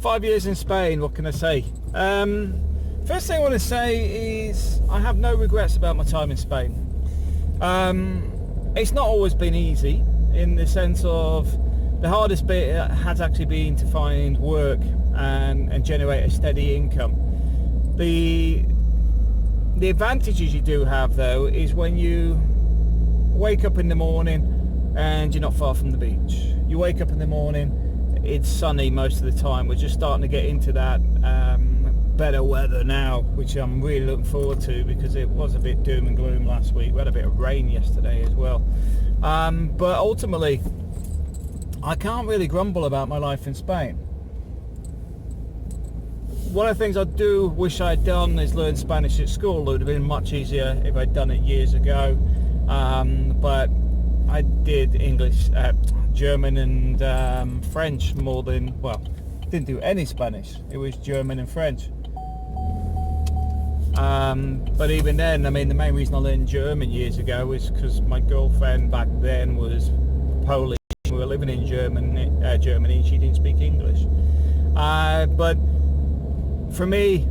5 years in Spain, what can I say? First thing I want to say is I have no regrets about my time in Spain. It's not always been easy, in the sense of the hardest bit has actually been to find work and generate a steady income. The advantages you do have, though, is when you wake up in the morning and you're not far from the beach. You wake up in the morning, it's sunny most of the time. We're just starting to get into that better weather now, which I'm really looking forward to, because it was a bit doom and gloom last week. We had a bit of rain yesterday as well. But ultimately, I can't really grumble about my life in Spain. One of the things I do wish I'd done is learn Spanish at school. It would have been much easier if I'd done it years ago. But I did English, German and French more than, well, didn't do any Spanish. It was German and French. But even then, I mean, the main reason I learned German years ago was because my girlfriend back then was Polish. We were living in Germany, and she didn't speak English. But for me,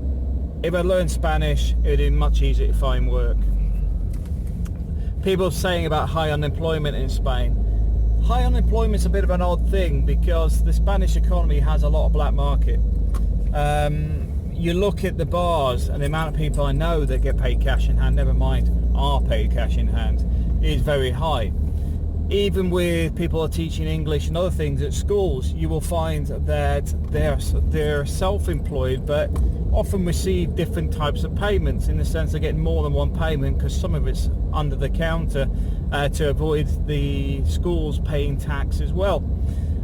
if I learned Spanish, it would be much easier to find work. People saying about high unemployment in Spain. High unemployment is a bit of an odd thing, because the Spanish economy has a lot of black market. You look at the bars, and the amount of people I know that get paid cash in hand, never mind are paid cash in hand, is very high. Even with people who are teaching English and other things at schools, you will find that they're self-employed, but often receive different types of payments, in the sense they're getting more than one payment, because some of it's under the counter to avoid the schools paying tax as well.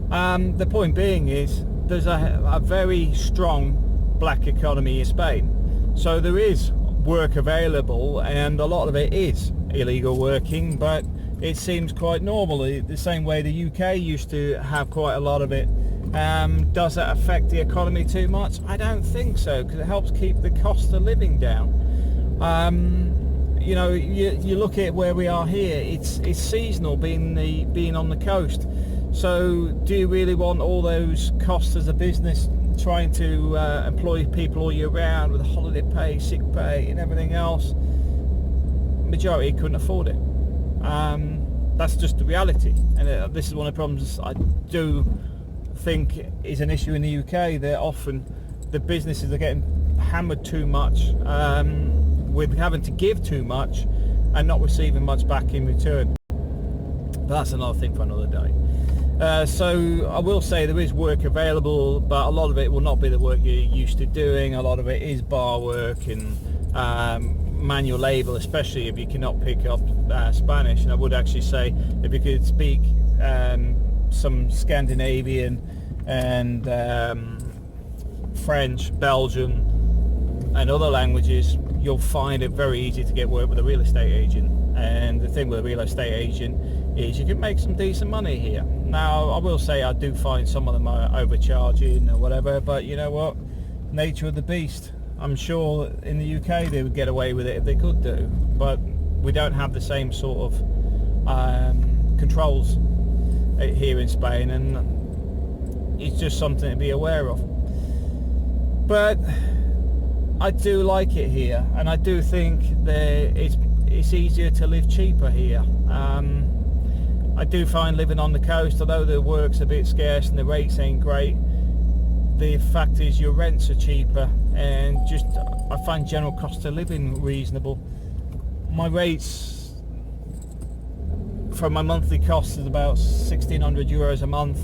The point being is there's a very strong black economy in Spain, so there is work available, and a lot of it is illegal working, but it seems quite normal, the same way the UK used to have quite a lot of it. Does that affect the economy too much? I don't think so, because it helps keep the cost of living down. You know, you look at where we are here, it's seasonal, being on the coast. So do you really want all those costs as a business, trying to employ people all year round with holiday pay, sick pay and everything else? Majority couldn't afford it. That's just the reality, and this is one of the problems I do think is an issue in the UK. That often the businesses are getting hammered too much, with having to give too much and not receiving much back in return. But that's another thing for another day. So I will say there is work available, but a lot of it will not be the work you're used to doing. A lot of it is bar work and manual labour, especially if you cannot pick up Spanish. And I would actually say if you could speak some Scandinavian and French, Belgian and other languages, you'll find it very easy to get work with a real estate agent. And the thing with a real estate agent is you can make some decent money here. Now I will say I do find some of them are overcharging or whatever, but you know what, nature of the beast. I'm sure in the UK they would get away with it if they could do, but we don't have the same sort of controls here in Spain, and it's just something to be aware of. But I do like it here, and I do think that it's easier to live cheaper here. I do find living on the coast, although the work's a bit scarce and the rates ain't great, the fact is your rents are cheaper, and just I find general cost of living reasonable. My rates for my monthly cost is about €1,600 a month,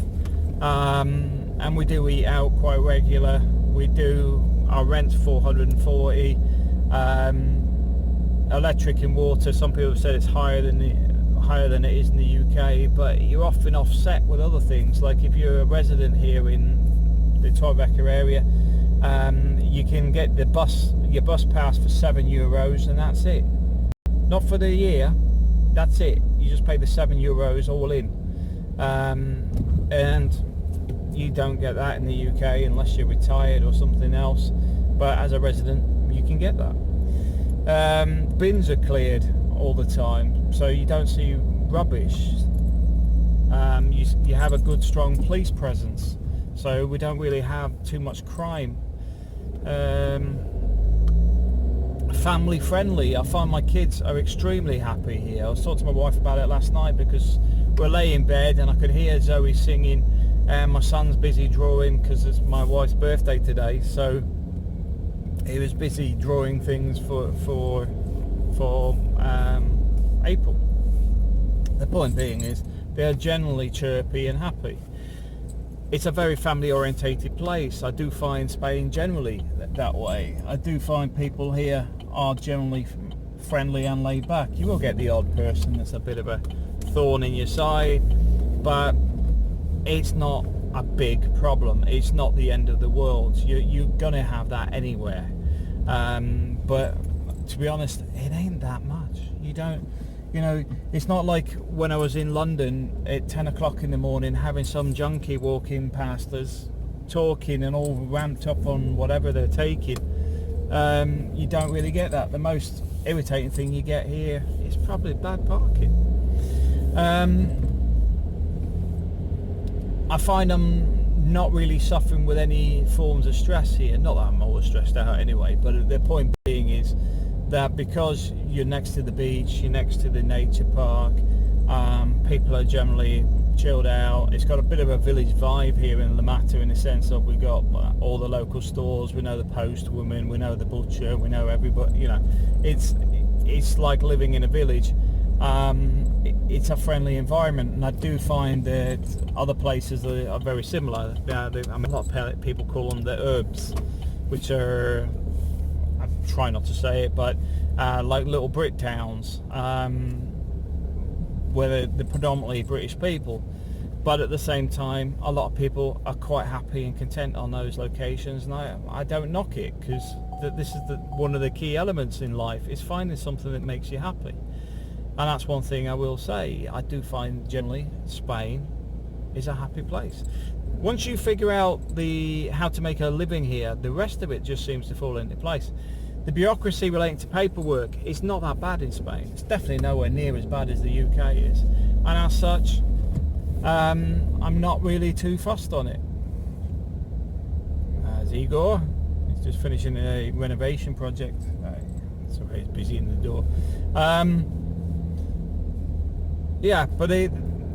and we do eat out quite regular. We do, our rent's $440. Electric and water, some people have said it's higher than it is in the UK, but you're often offset with other things. Like if you're a resident here in the Torrebecca area, you can get your bus pass for €7, and that's it. Not for the year, that's it. You just pay the €7 all in, and you don't get that in the UK unless you're retired or something else. But as a resident, you can get that. Bins are cleared all the time, so you don't see rubbish. You have a good strong police presence, so we don't really have too much crime. Family friendly. I find my kids are extremely happy here. I was talking to my wife about it last night because we're laying in bed and I could hear Zoe singing, and my son's busy drawing because it's my wife's birthday today, so he was busy drawing things for April. The point being is they're generally chirpy and happy. It's a very family orientated place. I do find Spain generally that way. I do find people here are generally friendly and laid back. You will get the odd person that's a bit of a thorn in your side, but it's not a big problem. It's not the end of the world. You're gonna have that anywhere, but to be honest, it ain't that much. It's not like when I was in London at 10 o'clock in the morning having some junkie walking past us talking and all ramped up on whatever they're taking. You don't really get that. The most irritating thing you get here is probably bad parking. I find I'm not really suffering with any forms of stress here. Not that I'm always stressed out anyway, but the point being is that because you're next to the beach, you're next to the nature park, people are generally chilled out. It's got a bit of a village vibe here in La Mata, in the sense of we got all the local stores, we know the postwoman, we know the butcher, we know everybody. It's like living in a village. It's a friendly environment, and I do find that other places are very similar. A lot of people call them the herbs, which are, I try not to say it, but like little Brit towns, where they're predominantly British people, but at the same time a lot of people are quite happy and content on those locations, and I don't knock it, because this is one of the key elements in life, is finding something that makes you happy. And that's one thing I will say, I do find generally Spain is a happy place. Once you figure out how to make a living here, the rest of it just seems to fall into place. The bureaucracy relating to paperwork is not that bad in Spain. It's definitely nowhere near as bad as the UK is. And as such, I'm not really too fussed on it. There's Igor. He's just finishing a renovation project. Sorry, he's busy in the door. Yeah, but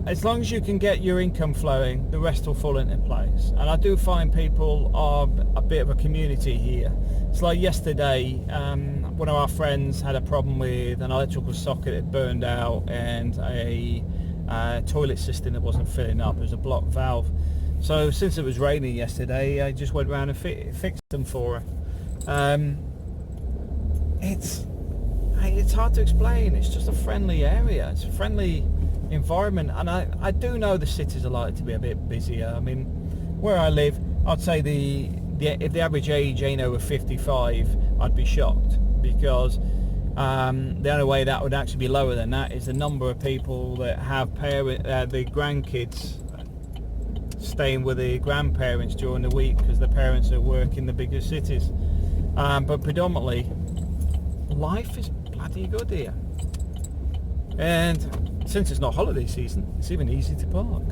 as long as you can get your income flowing, the rest will fall into place. And I do find people are a bit of a community here. It's like yesterday, one of our friends had a problem with an electrical socket that burned out and a toilet system that wasn't filling up. It was a blocked valve. So since it was raining yesterday, I just went around and fixed them for her. It's hard to explain. It's just a friendly area. It's a friendly environment, and I do know the cities are likely to be a bit busier. I mean, where I live, I'd say if the average age ain't over 55, I'd be shocked, because the only way that would actually be lower than that is the number of people that have the grandkids staying with the grandparents during the week because the parents are working in the bigger cities. But predominantly, life is bloody good here, and since it's not holiday season, it's even easy to park.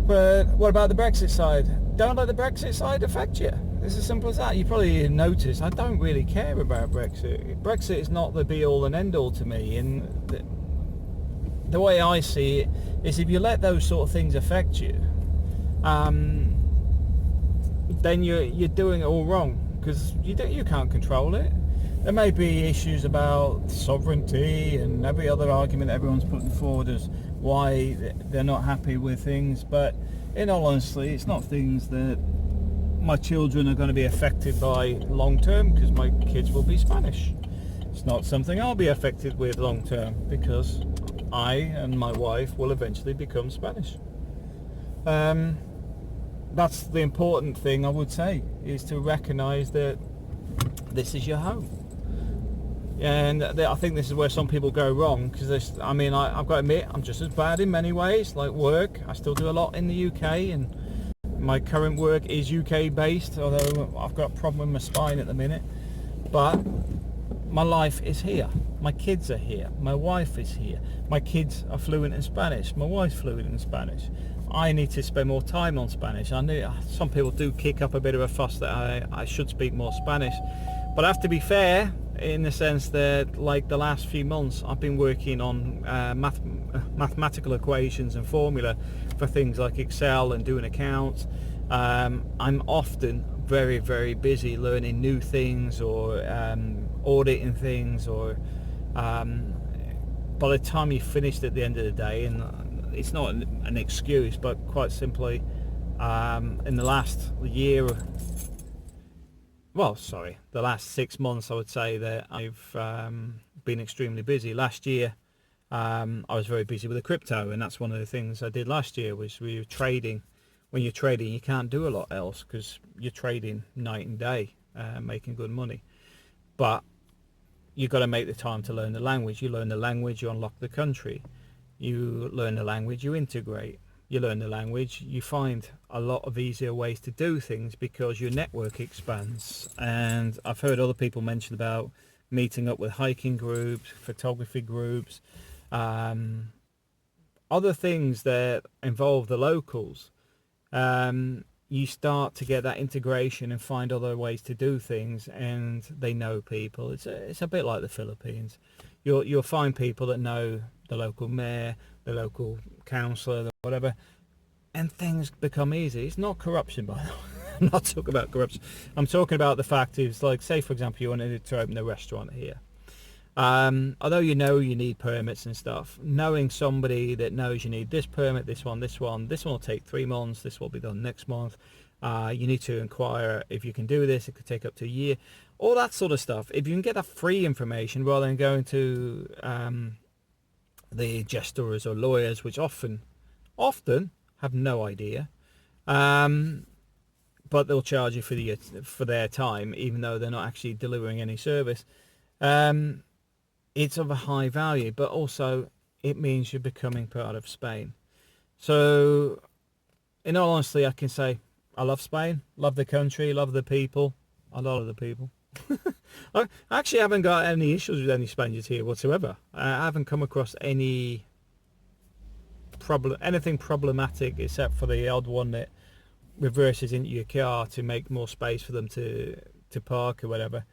But what about the Brexit side? Don't let the Brexit side affect you. It's as simple as that. You probably noticed I don't really care about Brexit. Brexit is not the be-all and end-all to me, and the way I see it is, if you let those sort of things affect you, then you're doing it all wrong, because you can't control it. There may be issues about sovereignty and every other argument everyone's putting forward as why they're not happy with things, but in all honesty, it's not things that my children are going to be affected by long term, because my kids will be Spanish. It's not something I'll be affected with long term, because I and my wife will eventually become Spanish. That's the important thing, I would say, is to recognise that this is your home. And I think this is where some people go wrong, because I've got to admit, I'm just as bad in many ways. Like work, I still do a lot in the UK, and my current work is UK based, although I've got a problem with my spine at the minute. But my life is here. My kids are here. My wife is here. My kids are fluent in Spanish. My wife's fluent in Spanish. I need to spend more time on Spanish. I know some people do kick up a bit of a fuss that I should speak more Spanish, but I have to be fair in the sense that, like, the last few months I've been working on mathematical equations and formula for things like Excel and doing accounts. I'm often very, very busy learning new things or auditing things, or by the time you finished at the end of the day, and it's not an excuse, but quite simply, in the last year, the last 6 months, I would say that I've been extremely busy. Last year, I was very busy with the crypto, and that's one of the things I did last year, was we were trading. When you're trading, you can't do a lot else because you're trading night and day, making good money. But you've got to make the time to learn the language. You learn the language, you unlock the country. You learn the language, you integrate. You learn the language, you find a lot of easier ways to do things because your network expands. And I've heard other people mention about meeting up with hiking groups, photography groups, other things that involve the locals. You start to get that integration and find other ways to do things, and they know people. It's a bit like the Philippines. You'll find people that know the local mayor, the local councillor, whatever, and things become easy. It's not corruption, by the way. I'm not talking about corruption. I'm talking about the fact is, like, say for example you wanted to open a restaurant here. Although you know you need permits and stuff, knowing somebody that knows you need this permit, this one will take 3 months, this will be done next month, you need to inquire if you can do this, it could take up to a year, all that sort of stuff. If you can get that free information rather than going to the gestors or lawyers, which often have no idea, but they'll charge you for their time, even though they're not actually delivering any service. It's of a high value, but also it means you're becoming part of Spain. So, in all honesty, I can say I love Spain, love the country, love the people. I love the people. I actually haven't got any issues with any Spaniards here whatsoever. I haven't come across anything problematic, except for the odd one that reverses into your car to make more space for them to park or whatever.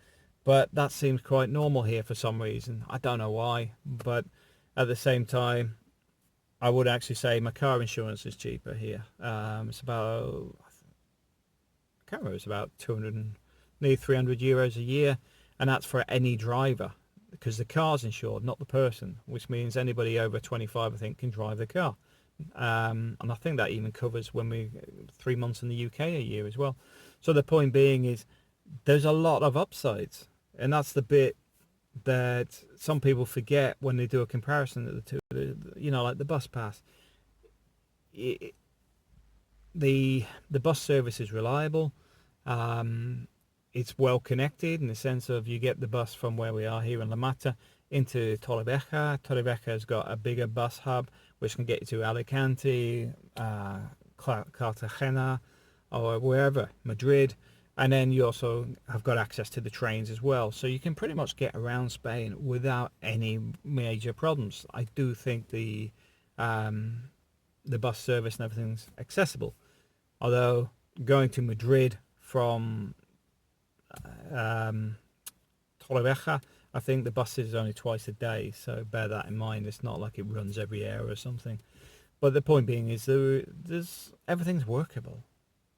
But that seems quite normal here for some reason. I don't know why, but at the same time, I would actually say my car insurance is cheaper here. It's about, I can't remember, it's about 200, nearly 300 euros a year, and that's for any driver, because the car's insured, not the person, which means anybody over 25, I think, can drive the car. And I think that even covers 3 months in the UK a year as well. So the point being is, there's a lot of upsides, and that's the bit that some people forget when they do a comparison of the two. You know, like the bus pass, the bus service is reliable. It's well connected in the sense of you get the bus from where we are here in La Mata into Torrevieja. Torrevieja has got a bigger bus hub which can get you to Alicante, Cartagena, or wherever, Madrid. And then you also have got access to the trains as well. So you can pretty much get around Spain without any major problems. I do think the bus service and everything's accessible. Although going to Madrid from Torrevieja, I think the bus is only twice a day. So bear that in mind. It's not like it runs every hour or something. But the point being is there's everything's workable.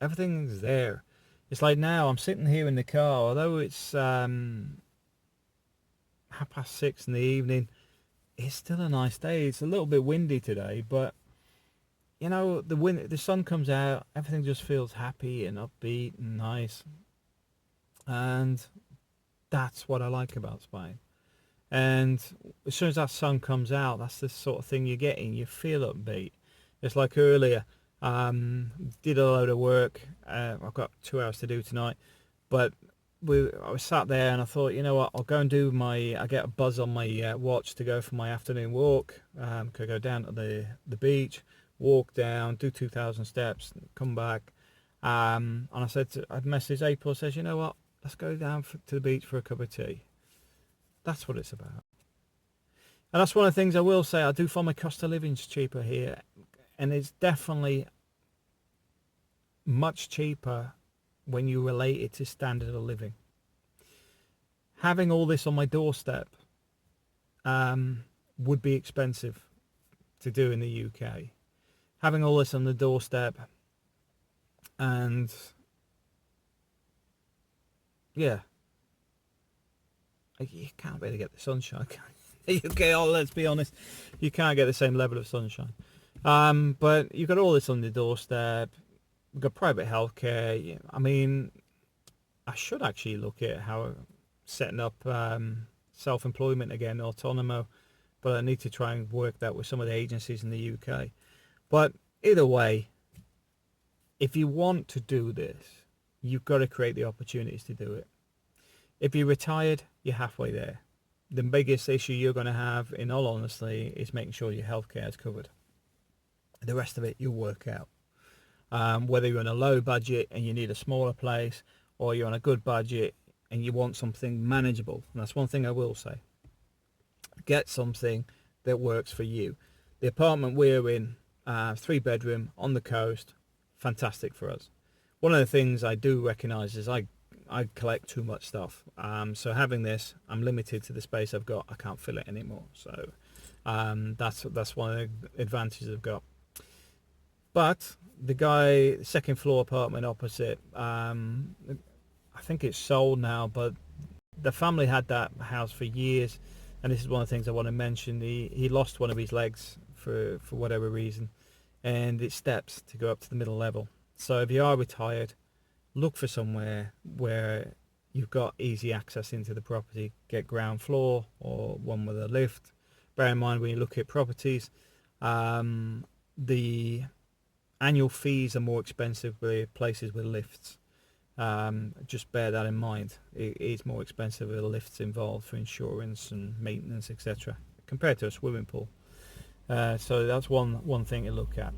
Everything's there. It's like now I'm sitting here in the car, although it's 6:30 in the evening, it's still a nice day. It's a little bit windy today, but you know, the sun comes out, everything just feels happy and upbeat and nice. And that's what I like about Spain. And as soon as that sun comes out, that's the sort of thing you're getting. You feel upbeat. It's like earlier, did a load of work. I've got 2 hours to do tonight, but I was sat there and I thought, you know what, I'll go and do I get a buzz on my watch to go for my afternoon walk. Could go down to the beach, walk down, do 2,000 steps, come back. And I'd messaged April, says, you know what, let's go down to the beach for a cup of tea. That's what it's about. And that's one of the things I will say. I do find my cost of living's cheaper here. and it's definitely much cheaper when you relate it to standard of living. Having all this on my doorstep would be expensive to do in the UK. Having all this on the doorstep, and yeah, you can't really get the sunshine, can you? UK, oh, let's be honest, you can't get the same level of sunshine. But you've got all this on the doorstep. You've got private healthcare. I mean, I should actually look at how setting up self-employment again, autonomo, but I need to try and work that with some of the agencies in the UK. But either way, if you want to do this, you've got to create the opportunities to do it. If you're retired, you're halfway there. The biggest issue you're going to have, in all honesty, is making sure your healthcare is covered. The rest of it, you'll work out. Whether you're on a low budget and you need a smaller place, or you're on a good budget and you want something manageable. And that's one thing I will say. Get something that works for you. The apartment we're in, 3-bedroom on the coast, fantastic for us. One of the things I do recognise is I collect too much stuff. So having this, I'm limited to the space I've got. I can't fill it anymore. So that's one of the advantages I've got. But the second floor apartment opposite, I think it's sold now, but the family had that house for years, and this is one of the things I want to mention. He lost one of his legs for whatever reason, and it steps to go up to the middle level. So if you are retired, look for somewhere where you've got easy access into the property. Get ground floor or one with a lift. Bear in mind when you look at properties, the annual fees are more expensive with places with lifts. Just bear that in mind. It is more expensive with lifts involved for insurance and maintenance, etc., compared to a swimming pool. So that's one thing to look at.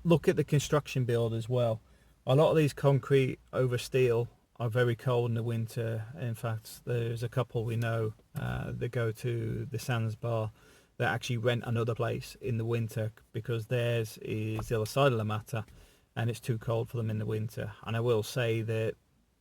Look at the construction build as well. A lot of these concrete over steel are very cold in the winter. In fact, there's a couple we know that go to the Sands Bar that actually rent another place in the winter because theirs is the other side of La Mata and it's too cold for them in the winter. And I will say that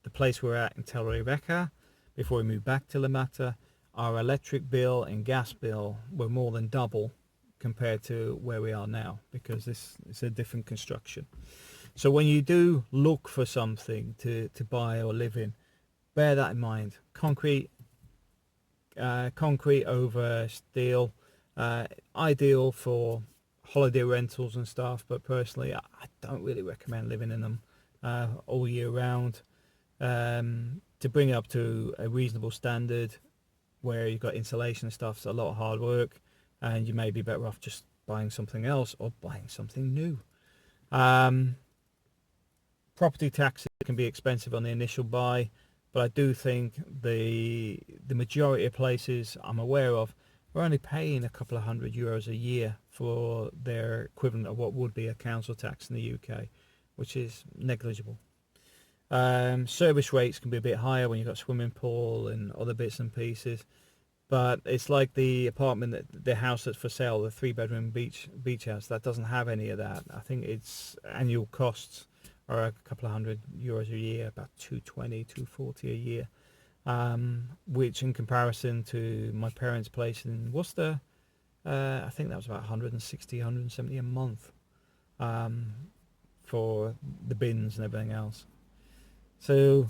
the place we're at in Torrevieja, before we moved back to La Mata, our electric bill and gas bill were more than double compared to where we are now, because this is a different construction. So when you do look for something to buy or live in, bear that in mind. Concrete over steel, ideal for holiday rentals and stuff, but personally I don't really recommend living in them all year round. To bring it up to a reasonable standard where you've got insulation and stuff, it's a lot of hard work, and you may be better off just buying something else or buying something new. Property taxes can be expensive on the initial buy, but I do think the majority of places I'm aware of are only paying a couple of €100 a year for their equivalent of what would be a council tax in the UK, which is negligible. Service rates can be a bit higher when you've got swimming pool and other bits and pieces, but it's like the apartment, the house that's for sale, the 3-bedroom beach house, that doesn't have any of that. I think its annual costs are a couple of €100 a year, about 220, 240 a year, which in comparison to my parents' place in Worcester, I think that was about 160, 170 a month for the bins and everything else. So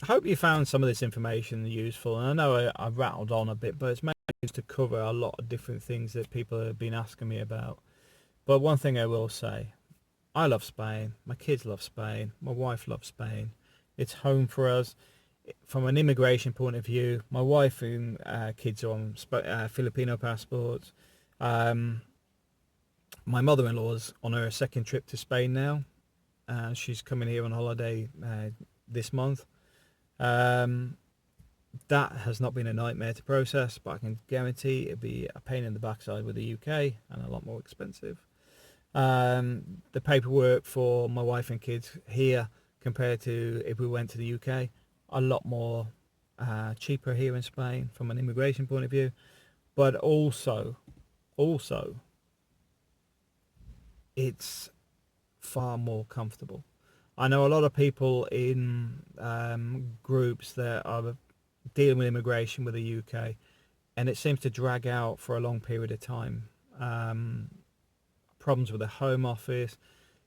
I hope you found some of this information useful, and I know I rattled on a bit, but it's mainly used to cover a lot of different things that people have been asking me about. But one thing I will say, I love Spain, my kids love Spain, my wife loves Spain. It's home for us. From an immigration point of view, my wife and kids are on Filipino passports. My mother-in-law's on her second trip to Spain now. She's coming here on holiday this month. That has not been a nightmare to process, but I can guarantee it'd be a pain in the backside with the UK and a lot more expensive. The paperwork for my wife and kids here compared to if we went to the UK, a lot more cheaper here in Spain from an immigration point of view, but also it's far more comfortable. I know a lot of people in groups that are dealing with immigration with the UK, and it seems to drag out for a long period of time. Problems with the Home Office.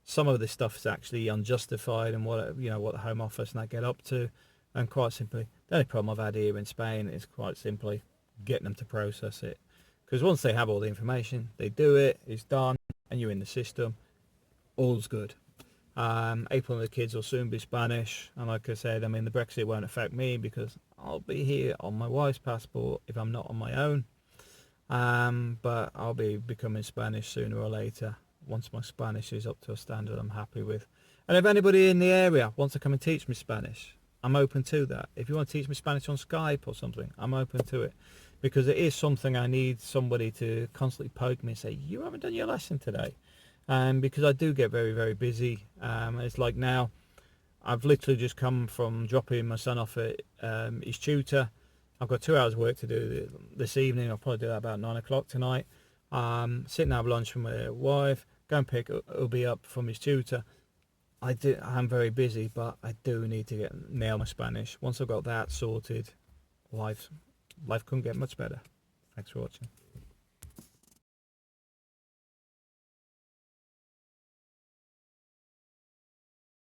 Some of this stuff is actually unjustified, and what the Home Office and that get up to. And quite simply, the only problem I've had here in Spain is quite simply getting them to process it. Because once they have all the information, they do it, it's done, and you're in the system. All's good. April and the kids will soon be Spanish, and like I said, I mean, the Brexit won't affect me because I'll be here on my wife's passport if I'm not on my own. But I'll be becoming Spanish sooner or later once my Spanish is up to a standard I'm happy with. And if anybody in the area wants to come and teach me Spanish, I'm open to that. If you want to teach me Spanish on Skype or something, I'm open to it, because it is something I need somebody to constantly poke me and say, you haven't done your lesson today. Because I do get very, very busy. It's like now, I've literally just come from dropping my son off at his tutor. I've got 2 hours work to do this evening. I'll probably do that about 9 o'clock tonight. Sit and have lunch with my wife, go and pick Ubi up from his tutor. I'm very busy, but I do need to nail my Spanish. Once I've got that sorted, life couldn't get much better. Thanks for watching.